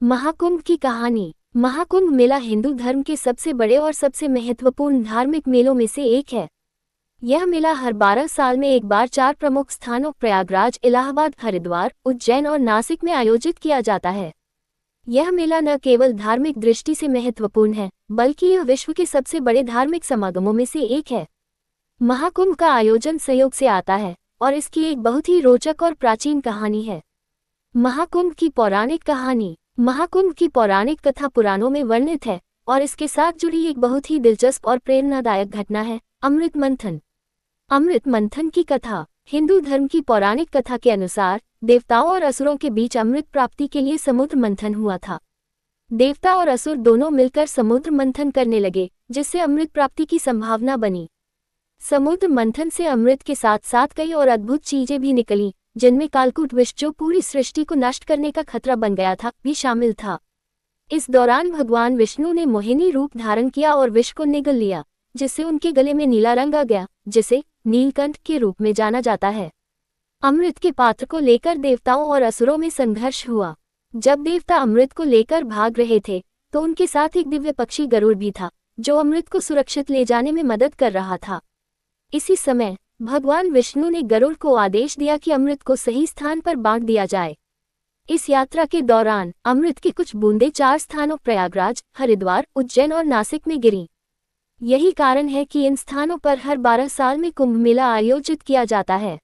महाकुंभ की कहानी। महाकुंभ मेला हिंदू धर्म के सबसे बड़े और सबसे महत्वपूर्ण धार्मिक मेलों में से एक है। यह मेला हर 12 साल में एक बार 4 प्रमुख स्थानों प्रयागराज, इलाहाबाद, हरिद्वार, उज्जैन और नासिक में आयोजित किया जाता है। यह मेला न केवल धार्मिक दृष्टि से महत्वपूर्ण है, बल्कि यह विश्व के सबसे बड़े धार्मिक समागमों में से एक है। महाकुंभ का आयोजन संयोग से आता है और इसकी एक बहुत ही रोचक और प्राचीन कहानी है। महाकुंभ की पौराणिक कहानी। महाकुंभ की पौराणिक कथा पुराणों में वर्णित है और इसके साथ जुड़ी एक बहुत ही दिलचस्प और प्रेरणादायक घटना है, अमृत मंथन। अमृत मंथन की कथा। हिंदू धर्म की पौराणिक कथा के अनुसार देवताओं और असुरों के बीच अमृत प्राप्ति के लिए समुद्र मंथन हुआ था। देवता और असुर दोनों मिलकर समुद्र मंथन करने लगे, जिससे अमृत प्राप्ति की संभावना बनी। समुद्र मंथन से अमृत के साथ साथ कई और अद्भुत चीजें भी निकली, जिनमें कालकूट विष, जो पूरी सृष्टि को नष्ट करने का खतरा बन गया था, भी शामिल था। इस दौरान भगवान विष्णु ने मोहिनी रूप धारण किया और विष को निगल लिया, जिससे उनके गले में नीला रंग आ गया, जिसे नीलकंठ के रूप में जाना जाता है। अमृत के पात्र को लेकर देवताओं और असुरों में संघर्ष हुआ। जब देवता अमृत को लेकर भाग रहे थे, तो उनके साथ एक दिव्य पक्षी गरुड़ भी था, जो अमृत को सुरक्षित ले जाने में मदद कर रहा था। इसी समय भगवान विष्णु ने गरुड़ को आदेश दिया कि अमृत को सही स्थान पर बांट दिया जाए। इस यात्रा के दौरान अमृत की कुछ बूंदें 4 स्थानों प्रयागराज, हरिद्वार, उज्जैन और नासिक में गिरीं। यही कारण है कि इन स्थानों पर हर 12 साल में कुंभ मेला आयोजित किया जाता है।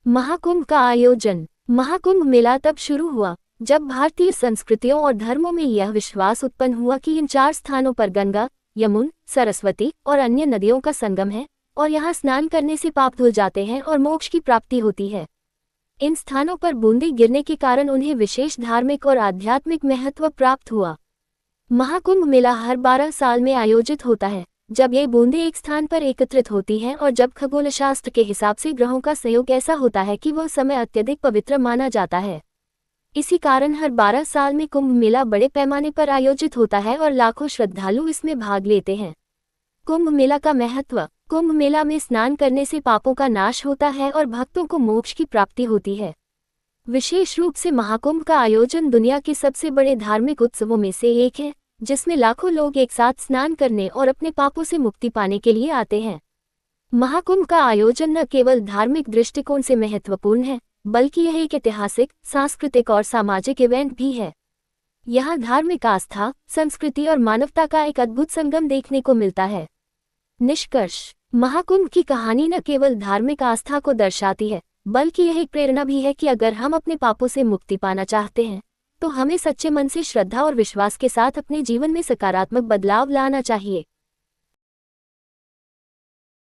महाकुंभ का आयोजन। महाकुंभ मेला तब शुरू हुआ जब भारतीय संस्कृतियों और धर्मों में यह विश्वास उत्पन्न हुआ कि इन 4 स्थानों पर गंगा, यमुना, सरस्वती और अन्य नदियों का संगम है और यहाँ स्नान करने से पाप धुल जाते हैं और मोक्ष की प्राप्ति होती है। इन स्थानों पर बूंदें गिरने के कारण उन्हें विशेष धार्मिक और आध्यात्मिक महत्व प्राप्त हुआ। महाकुंभ मेला हर 12 साल में आयोजित होता है, जब ये बूंदें एक स्थान पर एकत्रित होती हैं और जब खगोलशास्त्र के हिसाब से ग्रहों का संयोग ऐसा होता है कि वह समय अत्यधिक पवित्र माना जाता है। इसी कारण हर 12 साल में कुंभ मेला बड़े पैमाने पर आयोजित होता है और लाखों श्रद्धालु इसमें भाग लेते हैं। कुंभ मेला का महत्व। कुंभ मेला में स्नान करने से पापों का नाश होता है और भक्तों को मोक्ष की प्राप्ति होती है। विशेष रूप से महाकुंभ का आयोजन दुनिया के सबसे बड़े धार्मिक उत्सवों में से एक है, जिसमें लाखों लोग एक साथ स्नान करने और अपने पापों से मुक्ति पाने के लिए आते हैं। महाकुंभ का आयोजन न केवल धार्मिक दृष्टिकोण से महत्वपूर्ण है, बल्कि यह एक ऐतिहासिक, सांस्कृतिक और सामाजिक इवेंट भी है। यहाँ धार्मिक आस्था, संस्कृति और मानवता का एक अद्भुत संगम देखने को मिलता है। निष्कर्ष। महाकुंभ की कहानी न केवल धार्मिक आस्था को दर्शाती है, बल्कि यह एक प्रेरणा भी है कि अगर हम अपने पापों से मुक्ति पाना चाहते हैं, तो हमें सच्चे मन से श्रद्धा और विश्वास के साथ अपने जीवन में सकारात्मक बदलाव लाना चाहिए।